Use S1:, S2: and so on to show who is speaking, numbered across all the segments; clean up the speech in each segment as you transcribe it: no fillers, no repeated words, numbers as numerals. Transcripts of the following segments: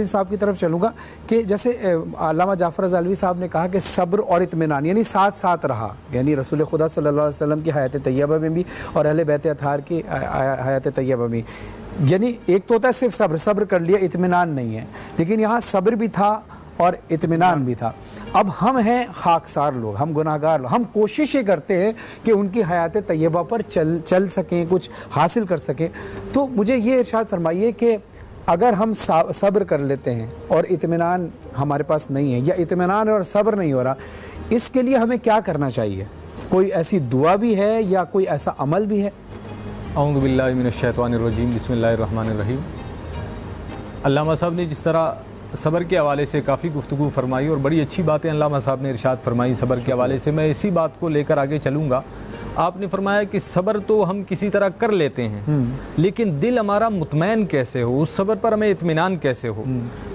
S1: صاحب کی طرف چلوں گا کہ جیسے علامہ جعفر العلوی صاحب نے کہا کہ صبر اور اطمینان یعنی ساتھ ساتھ رہا، یعنی رسول خدا صلی اللہ علیہ وسلم کی حیات طیبہ میں بھی اور اہل بیت اطہار کی حیات طیبہ میں، یعنی ایک تو ہوتا ہے صرف صبر کر لیا، اطمینان نہیں ہے، لیکن یہاں صبر بھی تھا اور اطمینان بھی تھا۔ اب ہم ہیں خاکسار لوگ، ہم گناہگار لوگ، ہم کوشش یہ کرتے ہیں کہ ان کی حیات طیبہ پر چل سکیں، کچھ حاصل کر سکیں۔ تو مجھے یہ ارشاد فرمائیے کہ اگر ہم صبر کر لیتے ہیں اور اطمینان ہمارے پاس نہیں ہے، یا اطمینان اور صبر نہیں ہو رہا، اس کے لیے ہمیں کیا کرنا چاہیے؟ کوئی ایسی دعا بھی ہے یا کوئی ایسا عمل بھی ہے؟
S2: اعوذ باللہ من الشیطان الرجیم، بسم اللہ الرحمن الرحیم۔ علامہ صاحب نے جس طرح صبر کے حوالے سے کافی گفتگو فرمائی اور بڑی اچھی باتیں علامہ صاحب نے ارشاد فرمائی صبر کے حوالے سے، میں اسی بات کو لے کر آگے چلوں گا۔ آپ نے فرمایا کہ صبر تو ہم کسی طرح کر لیتے ہیں، لیکن دل ہمارا مطمئن کیسے ہو، اس صبر پر ہمیں اطمینان کیسے ہو؟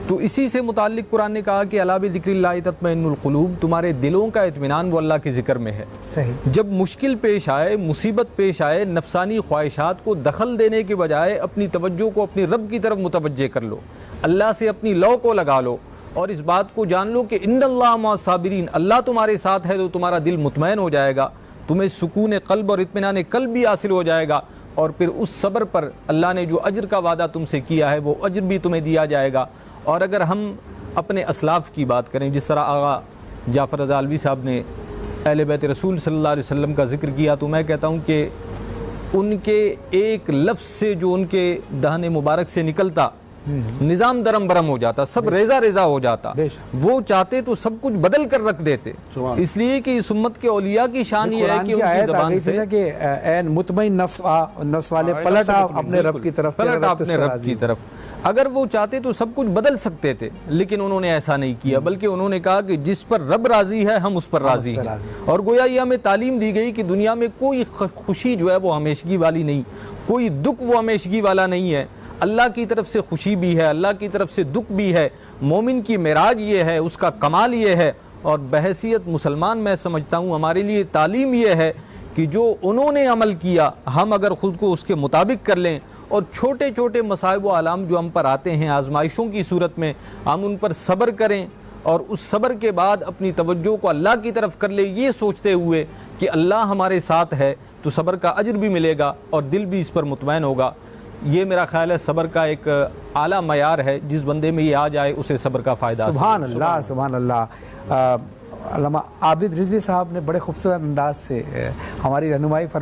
S2: تو اسی سے متعلق قرآن نے کہا کہ الا بذکر اللہ تطمئن القلوب، تمہارے دلوں کا اطمینان وہ اللہ کے ذکر میں ہے۔
S1: صحیح۔
S2: جب مشکل پیش آئے، مصیبت پیش آئے، نفسانی خواہشات کو دخل دینے کے بجائے اپنی توجہ کو اپنی رب کی طرف متوجہ کر لو، اللہ سے اپنی لو کو لگا لو، اور اس بات کو جان لو کہ ان اللہ مع الصابرین، اللہ تمہارے ساتھ ہے، تو تمہارا دل مطمئن ہو جائے گا، تمہیں سکون قلب اور اطمینان قلب بھی حاصل ہو جائے گا، اور پھر اس صبر پر اللہ نے جو اجر کا وعدہ تم سے کیا ہے وہ اجر بھی تمہیں دیا جائے گا۔ اور اگر ہم اپنے اسلاف کی بات کریں، جس طرح آغا جعفر العلوی صاحب نے اہل بیت رسول صلی اللہ علیہ وسلم کا ذکر کیا، تو میں کہتا ہوں کہ ان کے ایک لفظ سے جو ان کے دہن مبارک سے نکلتا، نظام درم برم ہو جاتا، سب ریزہ ریزہ ہو جاتا۔ وہ چاہتے تو سب کچھ بدل کر رکھ دیتے، اس لیے کہ اس امت کے اولیاء کی شان یہ ہے کہ ان کی زبان سے
S1: کہ اے مطمئن نفس والے پلٹ اپنے رب کی طرف،
S2: پلٹ اپنے رب کی طرف۔ اگر وہ چاہتے تو سب کچھ بدل سکتے تھے، لیکن انہوں نے ایسا نہیں کیا، بلکہ انہوں نے کہا کہ جس پر رب راضی ہے ہم اس پر راضی ہیں۔ اور گویا یہ ہمیں تعلیم دی گئی کہ دنیا میں کوئی خوشی جو ہے وہ ہمیشگی والی نہیں، کوئی دکھ وہ ہمیشگی والا نہیں ہے۔ اللہ کی طرف سے خوشی بھی ہے، اللہ کی طرف سے دکھ بھی ہے۔ مومن کی معراج یہ ہے، اس کا کمال یہ ہے، اور بحیثیت مسلمان میں سمجھتا ہوں ہمارے لیے تعلیم یہ ہے کہ جو انہوں نے عمل کیا ہم اگر خود کو اس کے مطابق کر لیں، اور چھوٹے چھوٹے مصائب و آلام جو ہم پر آتے ہیں آزمائشوں کی صورت میں، ہم ان پر صبر کریں، اور اس صبر کے بعد اپنی توجہ کو اللہ کی طرف کر لیں، یہ سوچتے ہوئے کہ اللہ ہمارے ساتھ ہے، تو صبر کا اجر بھی ملے گا اور دل بھی اس پر مطمئن ہوگا۔ یہ میرا خیال ہے صبر کا ایک اعلیٰ معیار ہے، جس بندے میں یہ آ جائے اسے صبر کا فائدہ حاصل۔
S1: سبحان اللہ، سبحان اللہ۔ علامہ عابد رضوی صاحب نے بڑے خوبصورت انداز سے ہماری رہنمائی فرمائی۔